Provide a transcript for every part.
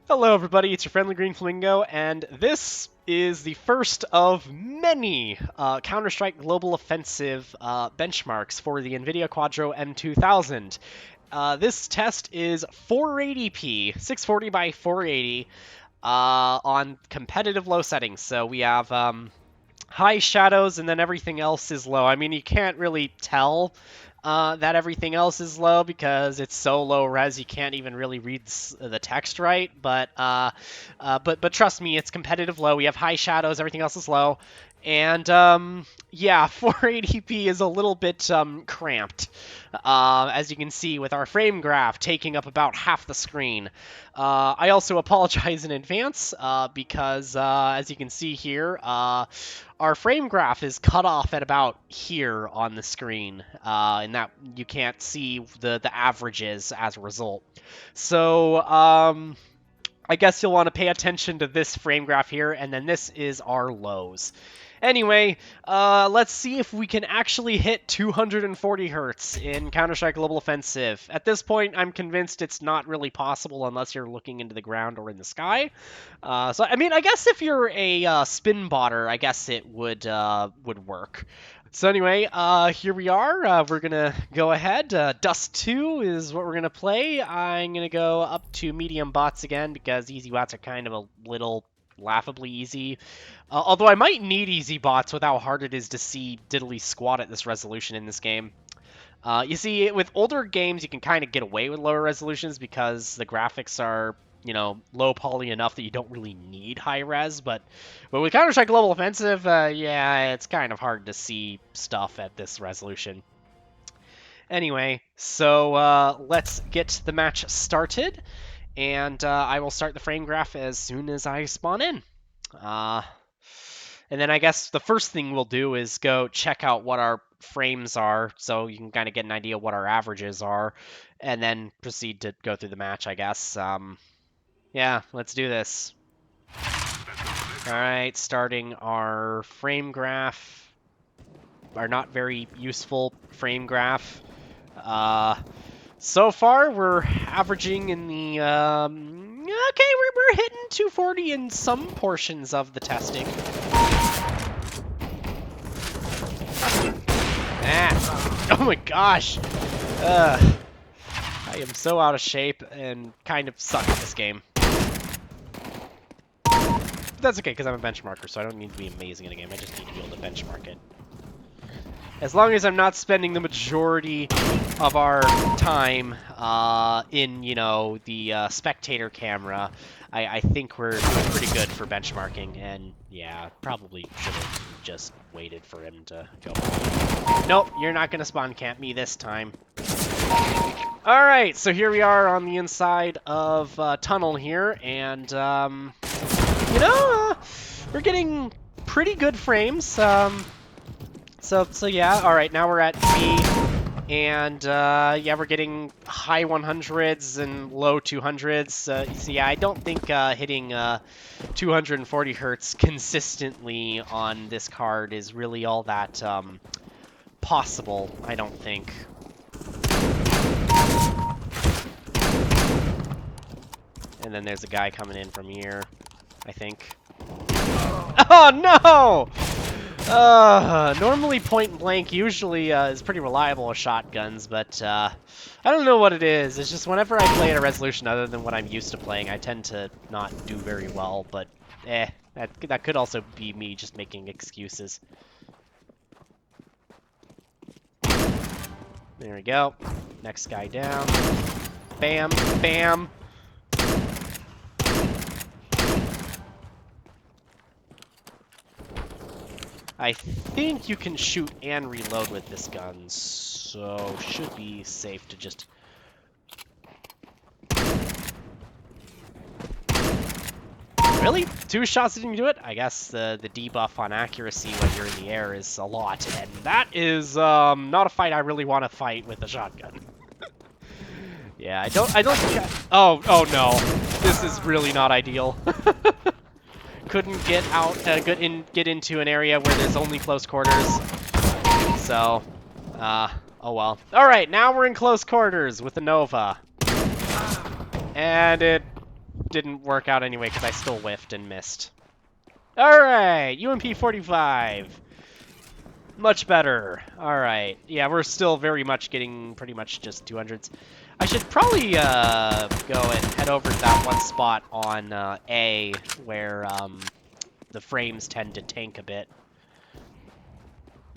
Hello everybody, it's your friendly GreenFlamingo, and this is the first of many Counter-Strike Global Offensive benchmarks for the Nvidia Quadro M2000. This test is 480p, 640 by 480 on competitive low settings. So we have high shadows and then everything else is low. I mean, you can't really tell that everything else is low because it's so low res you can't even really read the text right. But trust me, it's competitive low. We have high shadows, everything else is low, and yeah, 480p is a little bit cramped, as you can see with our frame graph taking up about half the screen. I also apologize in advance because as you can see here, our frame graph is cut off at about here on the screen, and that you can't see the averages as a result. So I guess you'll want to pay attention to this frame graph here, and then this is our lows. Anyway, let's see if we can actually hit 240 hertz in Counter-Strike Global Offensive. At this point, I'm convinced it's not really possible unless you're looking into the ground or in the sky. So, I mean, I guess if you're a spin botter, I guess it would work. So anyway, here we are. We're going to go ahead. Dust 2 is what we're going to play. I'm going to go up to medium bots again because easy bots are kind of a little laughably easy. Although I might need easy bots with how hard it is to see diddly squat at this resolution in this game. You see, with older games, you can kind of get away with lower resolutions because the graphics are, you know, low poly enough that you don't really need high res. But with Counter-Strike Global Offensive, yeah, it's kind of hard to see stuff at this resolution. Anyway, so let's get the match started. And I will start the frame graph as soon as I spawn in. And then I guess the first thing we'll do is go check out what our frames are, so you can kind of get an idea what our averages are, and then proceed to go through the match, I guess. Yeah, let's do this. All right, starting our frame graph, our not very useful frame graph. So far, we're averaging in the, okay, we're hitting 240 in some portions of the testing. Ah, oh my gosh. I am so out of shape and kind of suck at this game. But that's okay, because I'm a benchmarker, so I don't need to be amazing in a game. I just need to be able to benchmark it. As long as I'm not spending the majority of our time in, you know, the spectator camera, I think we're doing pretty good for benchmarking. And yeah, probably should have just waited for him to go. Nope, you're not going to spawn camp me this time. All right, so here we are on the inside of tunnel here, and you know, we're getting pretty good frames. So yeah, all right, now we're at B, and yeah, we're getting high 100s and low 200s. So yeah, I don't think hitting 240 hertz consistently on this card is really all that possible, I don't think. And then there's a guy coming in from here, I think. Oh no! Normally point blank usually is pretty reliable with shotguns, but I don't know what it is. It's just whenever I play at a resolution other than what I'm used to playing, I tend to not do very well, but that could also be me just making excuses. There we go. Next guy down. Bam, bam. I think you can shoot and reload with this gun, so should be safe to just... Really? 2 shots didn't do it? I guess the debuff on accuracy when you're in the air is a lot, and that is not a fight I really want to fight with a shotgun. Yeah, I don't think oh no. This is really not ideal. Couldn't get out, get into an area where there's only close quarters. So, oh well. All right, now we're in close quarters with the Nova, and it didn't work out anyway because I still whiffed and missed. All right, UMP 45. Much better. All right. Yeah, we're still very much getting pretty much just 200s. I should probably go and head over to that one spot on A where the frames tend to tank a bit.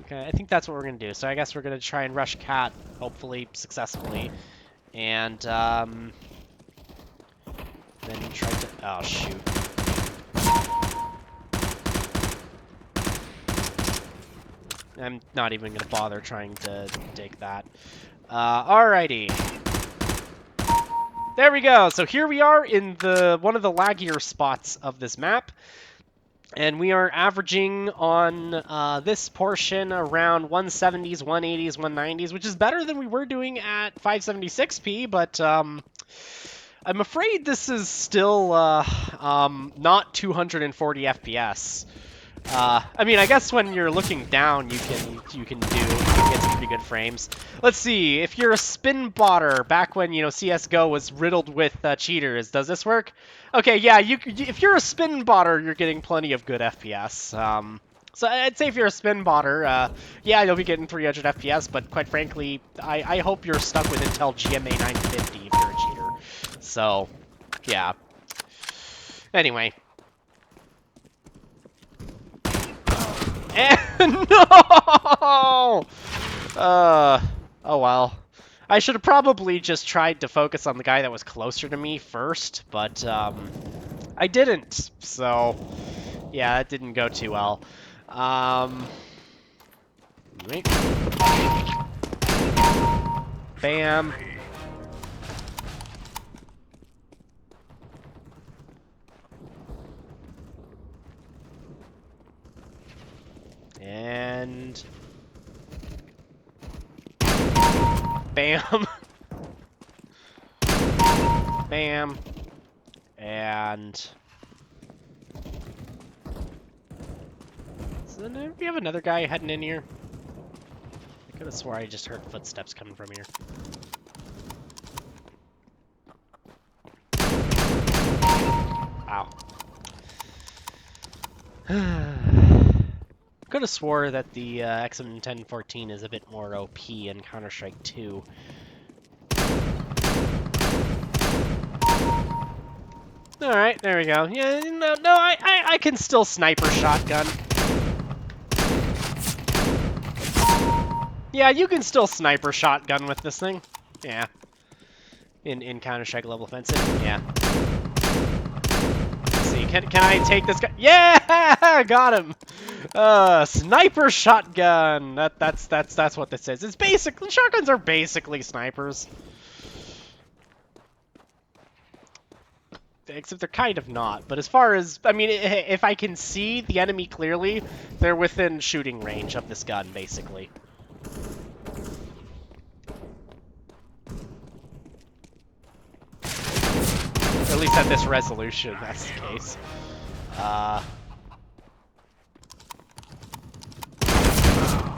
Okay, I think that's what we're going to do. So I guess we're going to try and rush Cat, hopefully successfully. And then try to... Oh, shoot. I'm not even going to bother trying to take that. Alrighty. There we go. So here we are in one of the laggier spots of this map. And we are averaging on this portion around 170s, 180s, 190s, which is better than we were doing at 576p, but I'm afraid this is still not 240 FPS. I mean, I guess when you're looking down, you can get some pretty good frames. Let's see, if you're a spin botter, back when CSGO was riddled with cheaters, does this work? Okay, yeah, if you're a spin botter, you're getting plenty of good FPS. So I'd say if you're a spin botter, yeah, you'll be getting 300 FPS, but quite frankly, I hope you're stuck with Intel GMA 950 if you're a cheater. So, yeah. Anyway. And no! Oh well. I should have probably just tried to focus on the guy that was closer to me first, but I didn't. So yeah, that didn't go too well. Wait. Bam. And bam. Bam. And so then we have another guy heading in here. I could have swore I just heard footsteps coming from here. Wow. Could have swore that the XM1014 is a bit more OP in Counter-Strike 2. Alright, there we go. Yeah, no, I can still sniper shotgun. Yeah, you can still sniper shotgun with this thing. Yeah. In Counter-Strike Global Offensive. Yeah. Let's see, can I take this guy? Yeah! Got him! Sniper shotgun! That's what this is. It's basically, shotguns are basically snipers. Except they're kind of not. But as far as, I mean, if I can see the enemy clearly, they're within shooting range of this gun, basically. At least at this resolution, that's the case.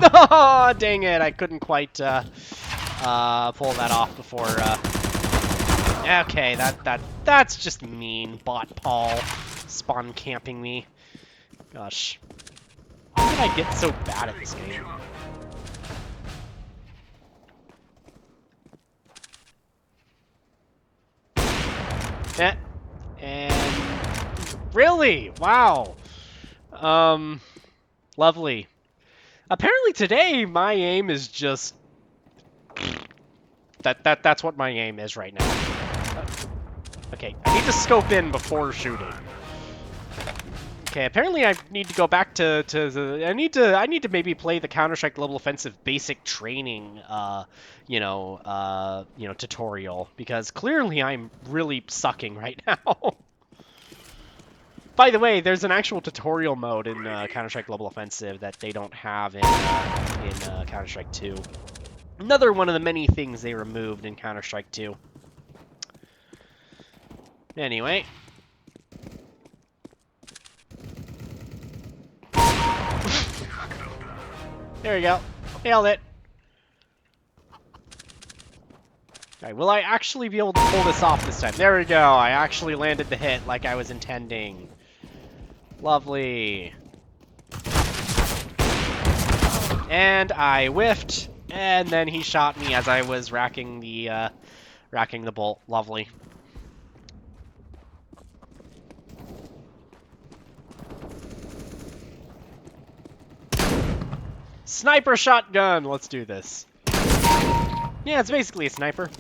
Oh, dang it! I couldn't quite pull that off before. Okay, that's just mean, bot Paul, spawn camping me. Gosh, how did I get so bad at this game? And really, wow. Lovely. Apparently today my aim is just that's what my aim is right now. Okay, I need to scope in before shooting. Okay, apparently I need to go back to the I need to maybe play the Counter-Strike Global Offensive basic training tutorial, because clearly I'm really sucking right now. By the way, there's an actual tutorial mode in Counter-Strike Global Offensive that they don't have in Counter-Strike 2. Another one of the many things they removed in Counter-Strike 2. Anyway. There we go. Nailed it. Okay, will I actually be able to pull this off this time? There we go. I actually landed the hit like I was intending. Lovely. And I whiffed, and then he shot me as I was racking the bolt. Lovely. Sniper shotgun! Let's do this. Yeah, it's basically a sniper.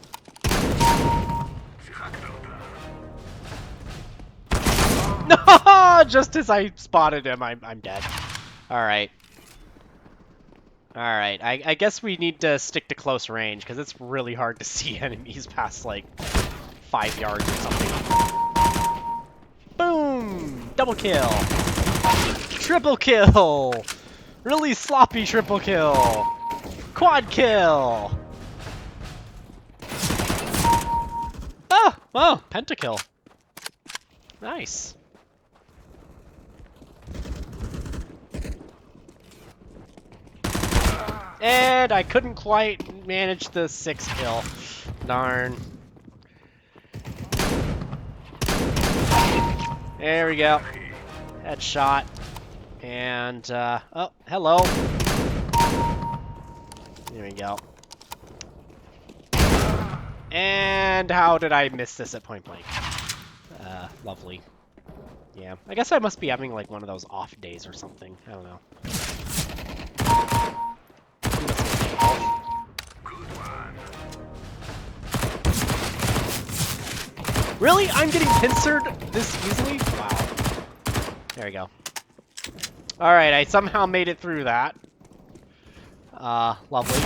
No! Just as I spotted him, I'm dead. Alright. Alright, I guess we need to stick to close range, because it's really hard to see enemies past, like, 5 yards or something. Boom! Double kill! Triple kill! Really sloppy triple kill! Quad kill! Oh, wow, pentakill. Nice. And I couldn't quite manage the 6 kill. Darn. There we go. Headshot. And, oh, hello. There we go. And how did I miss this at point blank? Lovely. Yeah, I guess I must be having, like, one of those off days or something. I don't know. Really? I'm getting pincered this easily? Wow. There we go. Alright, I somehow made it through that. Lovely.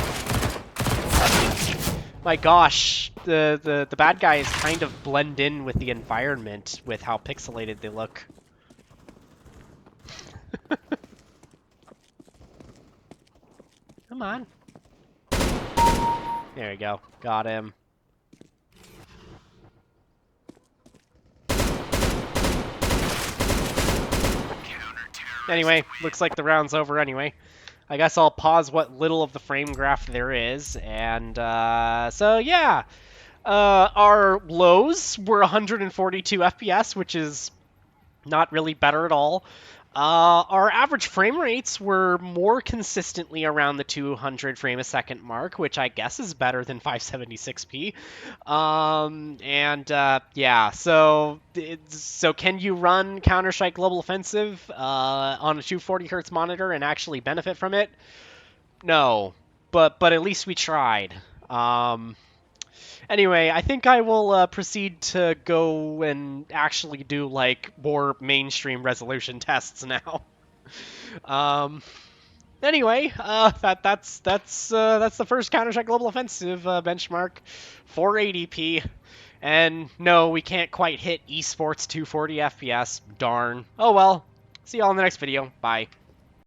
My gosh, the bad guys kind of blend in with the environment with how pixelated they look. Come on. There we go. Got him. Anyway, looks like the round's over anyway. I guess I'll pause what little of the frame graph there is, and so yeah. Our lows were 142 FPS, which is not really better at all. Our average frame rates were more consistently around the 200 frame a second mark, which I guess is better than 576p. Yeah, so can you run Counter-Strike Global Offensive on a 240 hertz monitor and actually benefit from it? No, but at least we tried. Anyway, I think I will proceed to go and actually do like more mainstream resolution tests now. Anyway, that's the first Counter-Strike Global Offensive benchmark, 480p, and no, we can't quite hit esports 240 FPS. Darn. Oh well. See y'all in the next video. Bye.